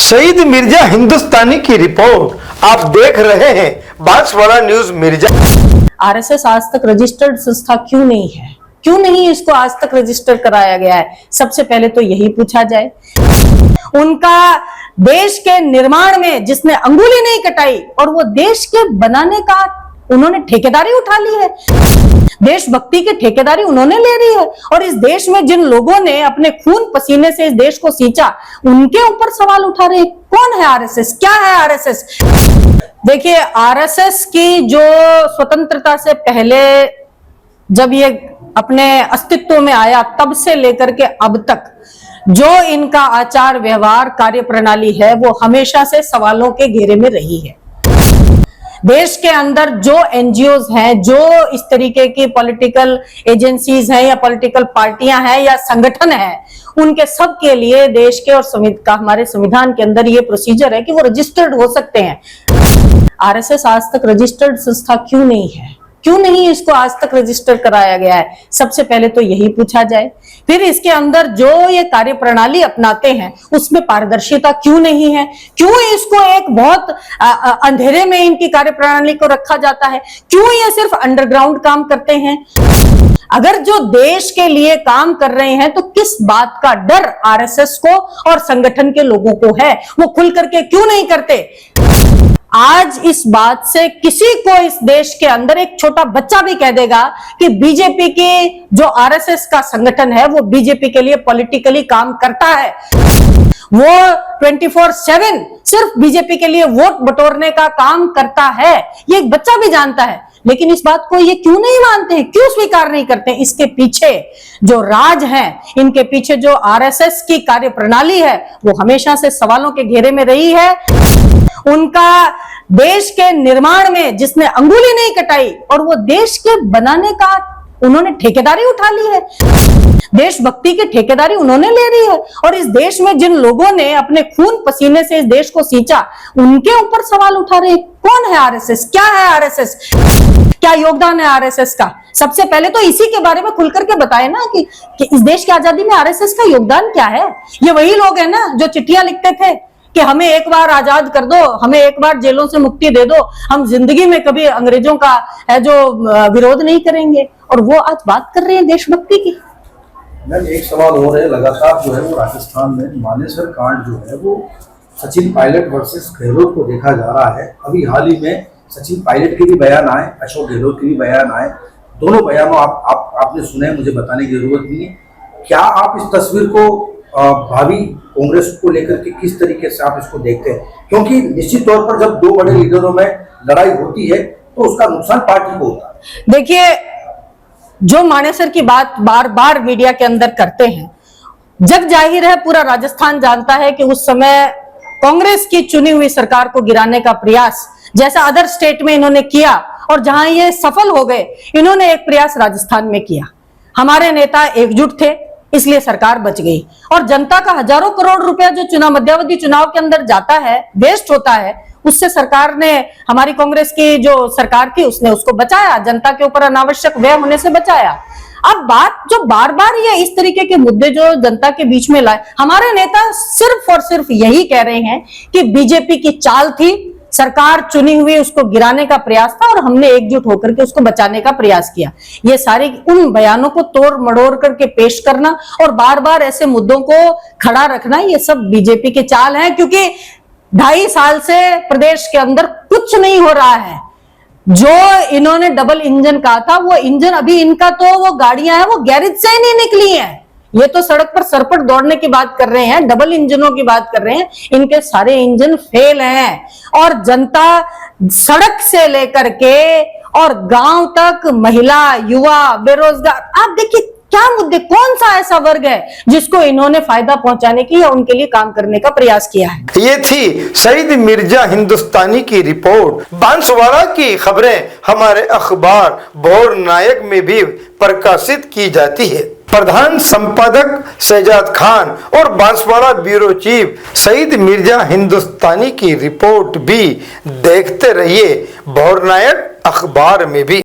शहीद मिर्जा हिंदुस्तानी की रिपोर्ट आप देख रहे हैं बांसवाड़ा न्यूज मिर्जा। आरएसएस आज तक रजिस्टर्ड संस्था क्यों नहीं है? क्यों नहीं इसको आज तक रजिस्टर कराया गया है? सबसे पहले तो यही पूछा जाए। उनका देश के निर्माण में जिसने अंगुली नहीं कटाई और वो देश के बनाने का उन्होंने ठेकेदारी उठा ली है, देशभक्ति की ठेकेदारी उन्होंने ले रही है। और इस देश में जिन लोगों ने अपने खून पसीने से इस देश को सींचा, उनके ऊपर सवाल उठा रहे। कौन है आरएसएस? क्या है आरएसएस? देखिए, आरएसएस की जो स्वतंत्रता से पहले जब ये अपने अस्तित्व में आया, तब से लेकर के अब तक जो इनका आचार व्यवहार कार्य प्रणाली है, वो हमेशा से सवालों के घेरे में रही है। देश के अंदर जो एनजीओज हैं, जो इस तरीके की पॉलिटिकल एजेंसीज हैं या पॉलिटिकल पार्टियां हैं या संगठन हैं, उनके सब के लिए देश के और हमारे संविधान के अंदर ये प्रोसीजर है कि वो रजिस्टर्ड हो सकते हैं। आरएसएस आज तक रजिस्टर्ड संस्था क्यों नहीं है? क्यों नहीं इसको आज तक रजिस्टर कराया गया है? सबसे पहले तो यही पूछा जाए। फिर इसके अंदर जो ये कार्य प्रणाली अपनाते हैं, उसमें पारदर्शिता क्यों नहीं है? क्यों इसको एक बहुत अंधेरे में इनकी कार्य प्रणाली को रखा जाता है? क्यों ये सिर्फ अंडरग्राउंड काम करते हैं? अगर जो देश के लिए काम कर रहे हैं, तो किस बात का डर आरएसएस को और संगठन के लोगों को है? वो खुल करके क्यों नहीं करते? आज इस बात से किसी को इस देश के अंदर एक छोटा बच्चा भी कह देगा कि बीजेपी की जो आरएसएस का संगठन है, वो बीजेपी के लिए पॉलिटिकली काम करता है, वो 24/7 सिर्फ बीजेपी के लिए वोट बटोरने का काम करता है, ये एक बच्चा भी जानता है। लेकिन इस बात को ये क्यों नहीं मानते हैं? क्यों स्वीकार नहीं करते? इसके पीछे जो राज है, इनके पीछे जो आरएसएस की कार्य प्रणाली है, वो हमेशा से सवालों के घेरे में रही है। उनका देश के निर्माण में जिसने अंगुली नहीं कटाई और वो देश के बनाने का उन्होंने ठेकेदारी उठा ली है, देशभक्ति की ठेकेदारी उन्होंने ले रही है। और इस देश में जिन लोगों ने अपने खून पसीने से इस देश को सींचा, उनके ऊपर सवाल उठा रहे। कौन है आरएसएस? क्या है आरएसएस? क्या योगदान है आरएसएस का? सबसे पहले तो इसी के बारे में खुल करके बताए ना कि इस देश की आजादी में आरएसएस का योगदान क्या है। ये वही लोग हैं ना जो चिट्ठियां लिखते थे कि हमें एक बार आजाद कर दो, हमें एक बार जेलों से मुक्ति दे दो, हम जिंदगी में कभी अंग्रेजों का है जो विरोध नहीं करेंगे। और वो आज बात कर रहे हैं देशभक्ति की। मैम, एक सवाल हो रहा है, लगातार जो है वो राजस्थान में मानेसर कांड जो है वो सचिन पायलट वर्सेस गहलोत को देखा जा रहा है। अभी हाल ही में सचिन पायलट के भी बयान आए, अशोक गहलोत के भी बयान आए। दोनों बयानों आपने सुने, मुझे बताने की जरूरत नहीं है। क्या आप इस तस्वीर को भावी कांग्रेस को लेकर के किस तरीके से आप इसको देखते हैं? क्योंकि निश्चित तौर पर जब दो बड़े लीडरों में लड़ाई होती है, तो उसका नुकसान पार्टी को होता है। देखिए, जो मानेसर की बात बार बार मीडिया के अंदर करते हैं, जग जाहिर है, पूरा राजस्थान जानता है कि उस समय कांग्रेस की चुनी हुई सरकार को गिराने का प्रयास जैसा अदर स्टेट में इन्होंने किया, और जहां ये सफल हो गए, इन्होंने एक प्रयास राजस्थान में किया। हमारे नेता एकजुट थे, इसलिए सरकार बच गई। और जनता का हजारों करोड़ रुपया जो मध्यावधि चुनाव के अंदर जाता है, वेस्ट होता है, उससे सरकार ने, हमारी कांग्रेस की जो सरकार थी, उसने उसको बचाया, जनता के ऊपर अनावश्यक व्यय होने से बचाया। अब बात जो बार बार ये इस तरीके के मुद्दे जो जनता के बीच में लाए, हमारे नेता सिर्फ और सिर्फ यही कह रहे हैं कि बीजेपी की चाल थी, सरकार चुनी हुई, उसको गिराने का प्रयास था और हमने एकजुट होकर के उसको बचाने का प्रयास किया। ये सारे उन बयानों को तोड़ मड़ोड़ करके पेश करना और बार बार ऐसे मुद्दों को खड़ा रखना, ये सब बीजेपी की चाल है। क्योंकि 2.5 साल से प्रदेश के अंदर कुछ नहीं हो रहा है। जो इन्होंने डबल इंजन कहा था, वो इंजन अभी इनका तो वो गाड़ियां हैं, वो गैरेज से ही नहीं निकली हैं। ये तो सड़क पर सरपट दौड़ने की बात कर रहे हैं, डबल इंजनों की बात कर रहे हैं। इनके सारे इंजन फेल हैं। और जनता सड़क से लेकर के और गांव तक, महिला, युवा, बेरोजगार, आप देखिए क्या मुद्दे, कौन सा ऐसा वर्ग है जिसको इन्होंने फायदा पहुंचाने की या उनके लिए काम करने का प्रयास किया है। ये थी शहीद मिर्जा हिंदुस्तानी की रिपोर्ट। बांसवाड़ा की खबरें हमारे अखबार भोर नायक में भी प्रकाशित की जाती है। प्रधान संपादक शहजाद खान और बांसवाड़ा ब्यूरो चीफ शहीद मिर्जा हिंदुस्तानी की रिपोर्ट भी देखते रहिए भोर नायक अखबार में भी।